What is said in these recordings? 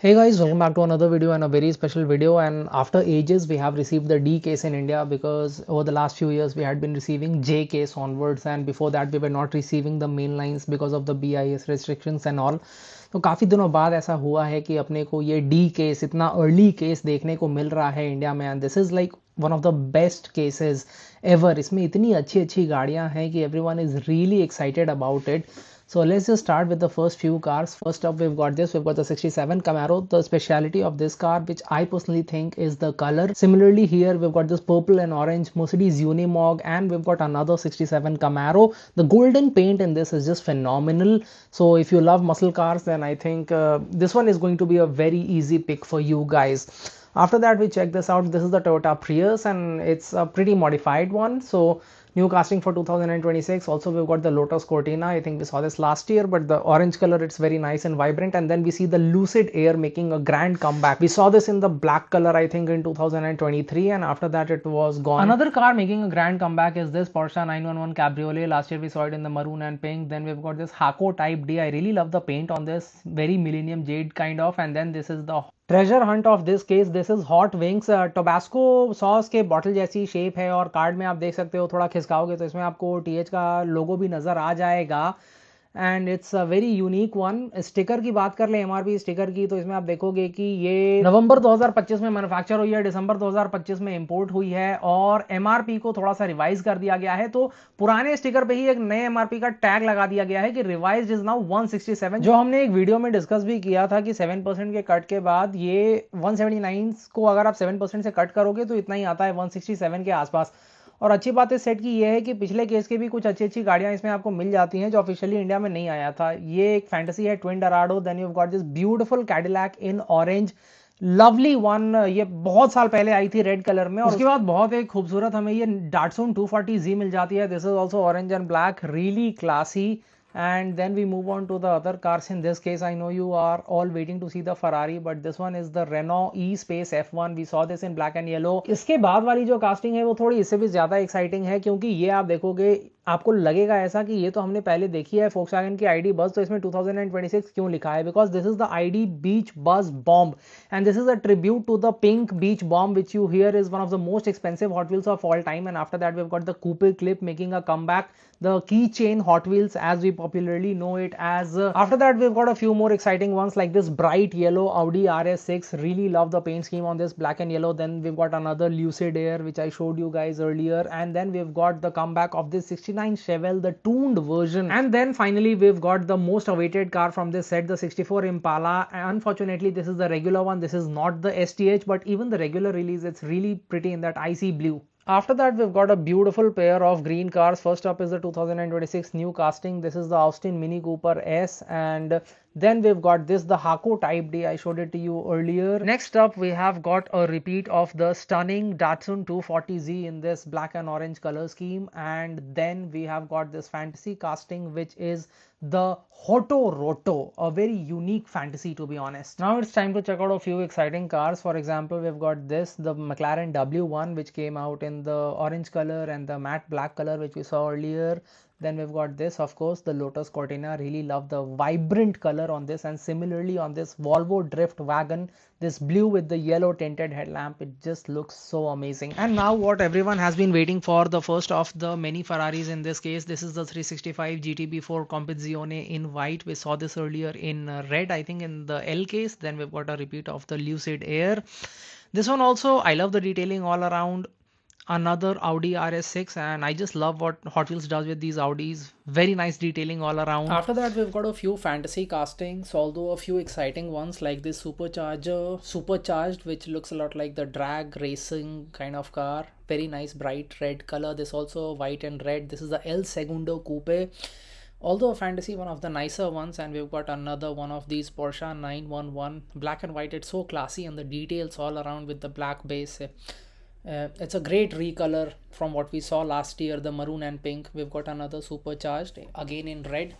Hey guys, welcome back to another video and a very special video. And after ages, we have received the D case in India because over the last few years we had been receiving J case onwards, and before that we were not receiving the main lines because of the BIS restrictions and all. तो काफ़ी दिनों बाद ऐसा हुआ है कि अपने को ये डी केस इतना अर्ली केस देखने को मिल रहा है इंडिया में, and this is like one of the best cases ever. इसमें इतनी अच्छी अच्छी गाड़ियाँ हैं कि every one is really excited about it. So let's just start with the first few cars. First up, we've got the 67 Camaro. The speciality of this car, which I personally think is the color. Similarly here, we've got this purple and orange Mercedes Unimog, and we've got another 67 Camaro. The golden paint in this is just phenomenal. So if you love muscle cars, then I think this one is going to be a very easy pick for you guys. After that, we check this out. This is the Toyota Prius, and it's a pretty modified one. So new casting for 2026. Also we've got the Lotus Cortina. I think we saw this last year, but the orange color, it's very nice and vibrant. And then we see the Lucid Air making a grand comeback. We saw this in the black color, I think, in 2023, and after that it was gone. Another car making a grand comeback is this Porsche 911 Cabriolet. Last year we saw it in the maroon and pink. Then we've got this Hako Type D. I really love the paint on this, very Millennium Jade kind of. And then this is the treasure hunt of this case. This is hot wings. Tabasco sauce के bottle जैसी shape है, और card में आप देख सकते हो, थोड़ा खिसकाओगे तो इसमें आपको टीएच का लोगो भी नज़र आ जाएगा. And it's a very unique one. Sticker की बात कर ले, एमआरपी स्टिकर की, तो इसमें आप देखोगे कि ये नवंबर 2025 में मैन्युफैक्चर हुई है, दिसंबर 2025 में इंपोर्ट हुई है, और एमआरपी को थोड़ा सा रिवाइज कर दिया गया है. तो पुराने स्टिकर पे ही एक नए एमआरपी का टैग लगा दिया गया है कि रिवाइज इज नाउ 167, जो हमने एक वीडियो में डिस्कस भी किया था कि 7% के कट के बाद ये 179 को अगर आप 7% से कट करोगे तो इतना ही आता है, 167 के आसपास. और अच्छी बात इस सेट की ये है कि पिछले केस के भी कुछ अच्छी अच्छी गाड़ियां इसमें आपको मिल जाती हैं जो ऑफिशियली इंडिया में नहीं आया था. ये एक फैंटेसी है, twin Dorado. Then you got this beautiful Cadillac in orange, lovely one. ये बहुत साल पहले आई थी रेड कलर में, और उसके बाद बहुत एक खूबसूरत हमें ये डाटसून 240Z मिल जाती है. This is also orange and black, really classy. And then we move on to the other cars. In this case, I know you are all waiting to see the Ferrari, but this one is the Renault E-Space F1. We saw this in black and yellow. इसके बाद वाली जो casting है वो थोड़ी इससे भी ज़्यादा एक्साइटिंग है, क्योंकि ये आप देखोगे आपको लगेगा ऐसा कि ये तो हमने पहले देखी है Volkswagen की ID बस, तो इसमें 2026 क्यों लिखा है? Because this is the ID beach bus bomb, and this is a tribute to the pink beach bomb which you hear is one of the most expensive Hot Wheels of all time. And after that we've got the coupe clip making a comeback, the keychain Hot Wheels as we popularly know it as. After that we've got a few more exciting ones like this bright yellow Audi RS6. Really love the paint scheme on this, black and yellow. Then we've got another Lucid Air which I showed you guys earlier, and then we've got the comeback of this 69 Chevelle, the tuned version. And then finally we've got the most awaited car from this set, the 64 Impala. Unfortunately this is the regular one, this is not the STH, but even the regular release, it's really pretty in that icy blue. After that we've got a beautiful pair of green cars. First up is the 2026 new casting. This is the Austin Mini Cooper S, and then we've got this, the Hako Type D. I showed it to you earlier. Next up we have got a repeat of the stunning Datsun 240Z in this black and orange color scheme, and then we have got this fantasy casting which is the Hoto Roto, a very unique fantasy to be honest. Now it's time to check out a few exciting cars. For example, we've got this, the McLaren W1, which came out in the orange color and the matte black color which we saw earlier. Then we've got this, of course, the Lotus Cortina. Really love the vibrant color on this, and similarly on this Volvo Drift Wagon, this blue with the yellow tinted headlamp, it just looks so amazing. And now what everyone has been waiting for, the first of the many Ferraris in this case. This is the 365 GTB4 Competizione in white. We saw this earlier in red, I think in the L case. Then we've got a repeat of the Lucid Air. This one also, I love the detailing all around. Another Audi RS6, and I just love what Hot Wheels does with these Audis. Very nice detailing all around. After that we've got a few fantasy castings, although a few exciting ones like this Supercharged, which looks a lot like the drag racing kind of car. Very nice bright red color. This also white and red. This is the El Segundo Coupe, although a fantasy, one of the nicer ones. And we've got another one of these Porsche 911, black and white. It's so classy, and the details all around with the black base. It's a great recolor from what we saw last year, the maroon and pink. We've got another Supercharged, again in red,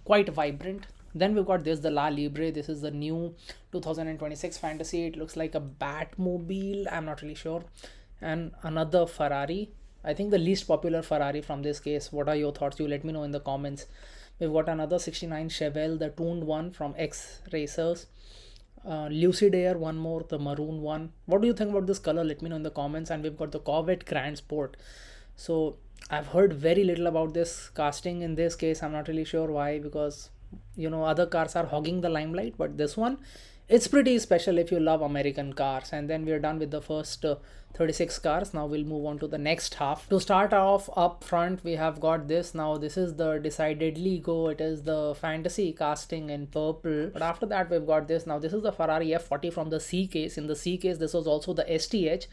quite vibrant. Then we've got this, the La Libre. This is the new 2026 fantasy. It looks like a Batmobile, I'm not really sure. And another Ferrari, I think the least popular Ferrari from this case. What are your thoughts? You let me know in the comments. We've got another 69 Chevelle, the tuned one from X Racers. Lucid Air, one more, the maroon one. What do you think about this color? Let me know in the comments. And we've got the Corvette Grand Sport. So I've heard very little about this casting in this case. I'm not really sure why, because other cars are hogging the limelight, but this one, it's pretty special if you love American cars. And then we're done with the first 36 cars. Now we'll move on to the next half. To start off up front, we have got this. Now this is the decidedly go. It is the fantasy casting in purple. But after that, we've got this. Now this is the Ferrari F40 from the C case. In the C case, this was also the STH,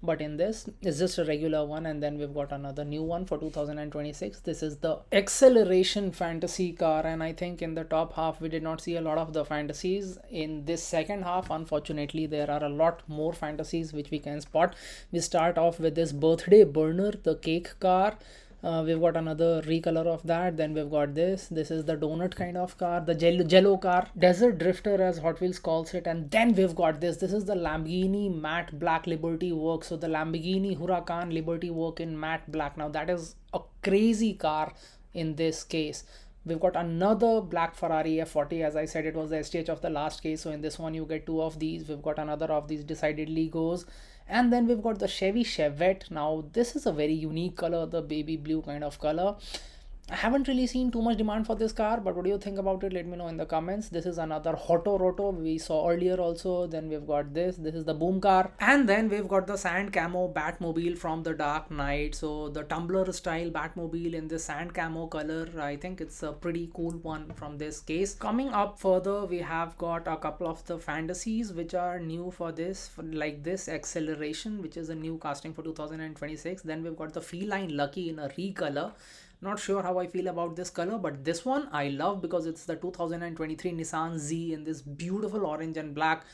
but in this it's just a regular one. And then we've got another new one for 2026. This is the acceleration fantasy car, and I think in the top half we did not see a lot of the fantasies. In this second half, unfortunately, there are a lot more fantasies which we can spot. We start off with this birthday burner, the cake car. We've got another recolor of that. Then we've got this is the donut kind of car, the jello car, desert drifter as Hot Wheels calls it. And then we've got this is the Lamborghini matte black Liberty work. So the Lamborghini Huracan Liberty work in matte black. Now that is a crazy car in this case. We've got another black Ferrari F40. As I said, it was the STH of the last case, so in this one you get two of these. We've got another of these decidedly goes. And then we've got the Chevy Chevette. Now this is a very unique color, the baby blue kind of color. I haven't really seen too much demand for this car, but what do you think about it? Let me know in the comments. This is another Hoto Roto we saw earlier also. Then we've got this is the boom car. And then we've got the sand camo Batmobile from the Dark Knight. So the tumbler style Batmobile in the sand camo color. I think it's a pretty cool one from this case. Coming up further, we have got a couple of the fantasies which are new for this, like this acceleration, which is a new casting for 2026. Then we've got the feline Lucky in a recolor. Not sure how I feel about this color, but this one I love because it's the 2023 Nissan Z in this beautiful orange and black.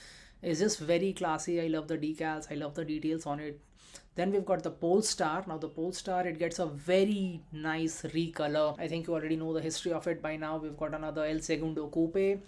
It's just very classy. I love the decals. I love the details on it. Then we've got the Polestar. Now the Polestar, it gets a very nice recolor. I think you already know the history of it by now. We've got another El Segundo Coupe.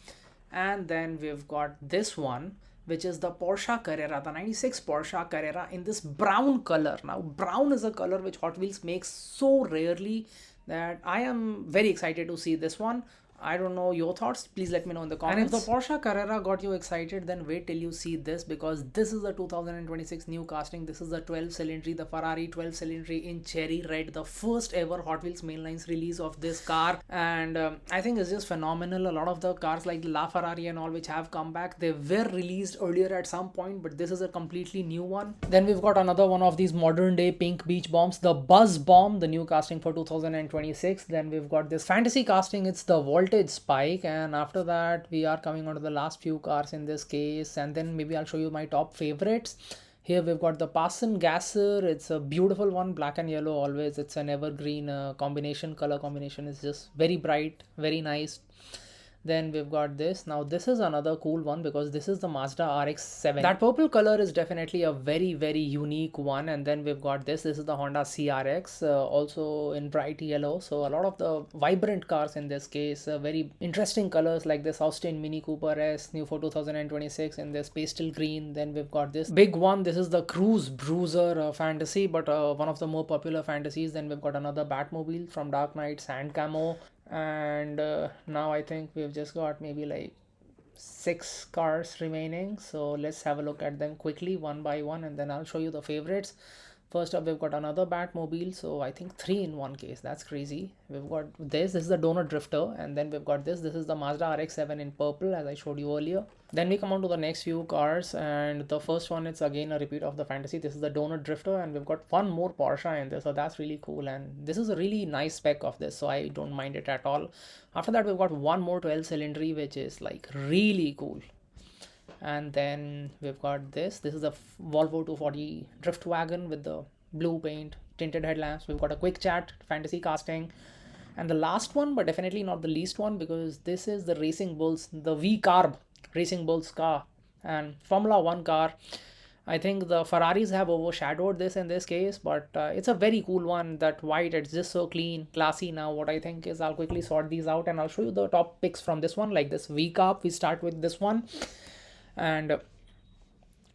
And then we've got this one, which is the Porsche Carrera, the 96 Porsche Carrera in this brown color. Now brown is a color which Hot Wheels makes so rarely that I am very excited to see this one. I don't know your thoughts. Please let me know in the comments. And if the Porsche Carrera got you excited, then wait till you see this, because this is the 2026 new casting. This is the 12 cylinder, the Ferrari 12 cylinder in cherry red, the first ever Hot Wheels Mainlines release of this car. And I think it's just phenomenal. A lot of the cars like La Ferrari and all which have come back, they were released earlier at some point, but this is a completely new one. Then we've got another one of these modern day pink beach bombs, the Buzz Bomb, the new casting for 2026. Then we've got this fantasy casting. It's the Voltage Spike. And after that we are coming on to the last few cars in this case, and then maybe I'll show you my top favorites. Here we've got the Parson Gasser. It's a beautiful one, black and yellow always. It's an evergreen combination. Color combination is just very bright, very nice. Then we've got this. Now this is another cool one because this is the Mazda RX-7. That purple color is definitely a very, very unique one. And then we've got this is the Honda CRX, also in bright yellow. So a lot of the vibrant cars in this case, very interesting colors like this Austin Mini Cooper S, new for 2026 in this pastel green. Then we've got this big one. This is the Cruise Bruiser fantasy, but one of the more popular fantasies. Then we've got another Batmobile from Dark Knight, sand camo. And now I think we've just got maybe like 6 cars remaining, so let's have a look at them quickly one by one, and then I'll show you the favorites. First up, we've got another Batmobile, so I think 3 in one case. That's crazy. We've got this is the Donut Drifter, and then we've got this is the Mazda RX-7 in purple, as I showed you earlier. Then we come on to the next few cars, and the first one, it's again a repeat of the fantasy. This is the Donut Drifter, and we've got one more Porsche in this, so that's really cool. And this is a really nice spec of this, so I don't mind it at all. After that, we've got one more 12 cylinder, which is like really cool. And then we've got this is a Volvo 240 drift wagon with the blue paint, tinted headlamps. We've got a quick chat fantasy casting, and the last one, but definitely not the least one, because this is the Racing Bulls, the V-Carb Racing Bulls car and Formula 1 car. I think the Ferraris have overshadowed this in this case, but it's a very cool one. That white, it's just so clean, classy. Now what I think is I'll quickly sort these out and I'll show you the top picks from this one. Like this V-Carb, we start with this one, and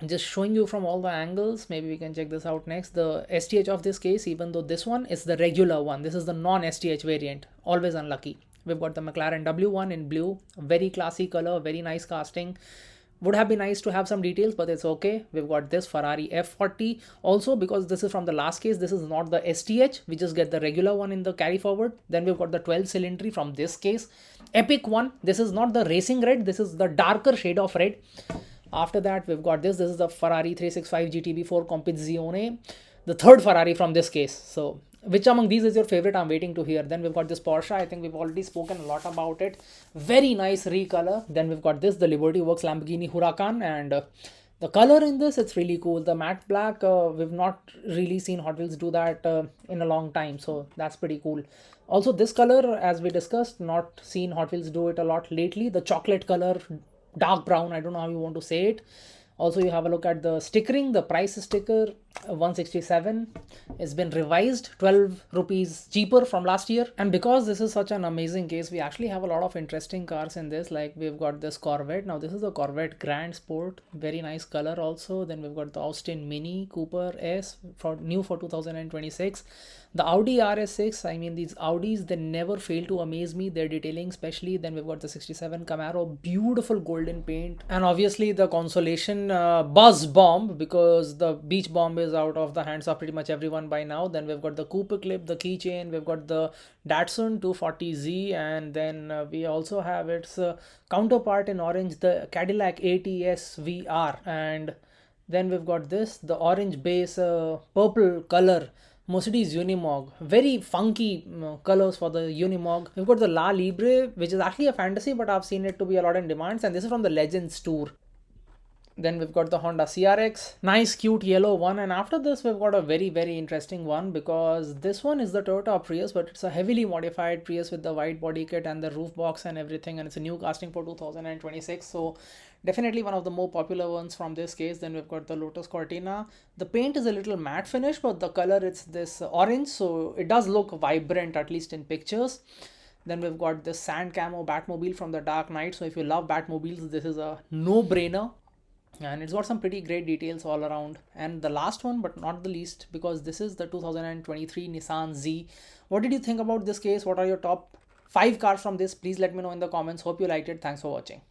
just showing you from all the angles. Maybe we can check this out next. The STH of this case, even though this one is the regular one, this is the non-STH variant, always unlucky. We've got the McLaren W1 in blue, very classy color, very nice casting. Would have been nice to have some details, but it's okay. We've got this Ferrari F40 also, because this is from the last case. This is not the STH. We just get the regular one in the carry forward. Then we've got the 12 cylinder from this case. Epic one. This is not the racing red. This is the darker shade of red. After that, we've got this. This is the Ferrari 365 GTB4 Competizione, the third Ferrari from this case. So which among these is your favorite? I'm waiting to hear. Then we've got this Porsche. I think we've already spoken a lot about it. Very nice recolor. Then we've got this, the Liberty Works Lamborghini Huracan, and the color in this, it's really cool. The matte black, we've not really seen Hot Wheels do that in a long time, so that's pretty cool. Also, this color, as we discussed, not seen Hot Wheels do it a lot lately. The chocolate color, dark brown, I don't know how you want to say it. Also, you have a look at the stickering. The price sticker, 167, has been revised 12 rupees cheaper from last year. And because this is such an amazing case, we actually have a lot of interesting cars in this. Like we've got this Corvette. Now this is the Corvette Grand Sport, very nice color also. Then we've got the Austin Mini Cooper S, for new for 2026. The Audi RS6, I mean, these Audis, they never fail to amaze me, their detailing especially. Then we've got the 67 Camaro, beautiful golden paint. And obviously the consolation Buzz Bomb, because the Beach Bomb is out of the hands of pretty much everyone by now. Then we've got the Cooper Clip, the keychain, we've got the Datsun 240Z, and then we also have its counterpart in orange, the Cadillac ATS VR. And then we've got this, the orange base purple color Mercedes Unimog. Very funky colors for the Unimog. We've got the La Libre, which is actually a fantasy, but I've seen it to be a lot in demands. And this is from the Legends Tour. Then we've got the Honda CRX, nice cute yellow one. And after this we've got a very interesting one, because this one is the Toyota Prius, but it's a heavily modified Prius with the white body kit and the roof box and everything, and it's a new casting for 2026. So definitely one of the more popular ones from this case. Then we've got the Lotus Cortina. The paint is a little matte finish, but the color, it's this orange, so it does look vibrant, at least in pictures. Then we've got this sand camo Batmobile from the Dark Knight. So if you love Batmobiles, this is a no-brainer. And it's got some pretty great details all around. And the last one, but not the least, because this is the 2023 Nissan Z. What did you think about this case? What are your top 5 cars from this? Please let me know in the comments. Hope you liked it. Thanks for watching.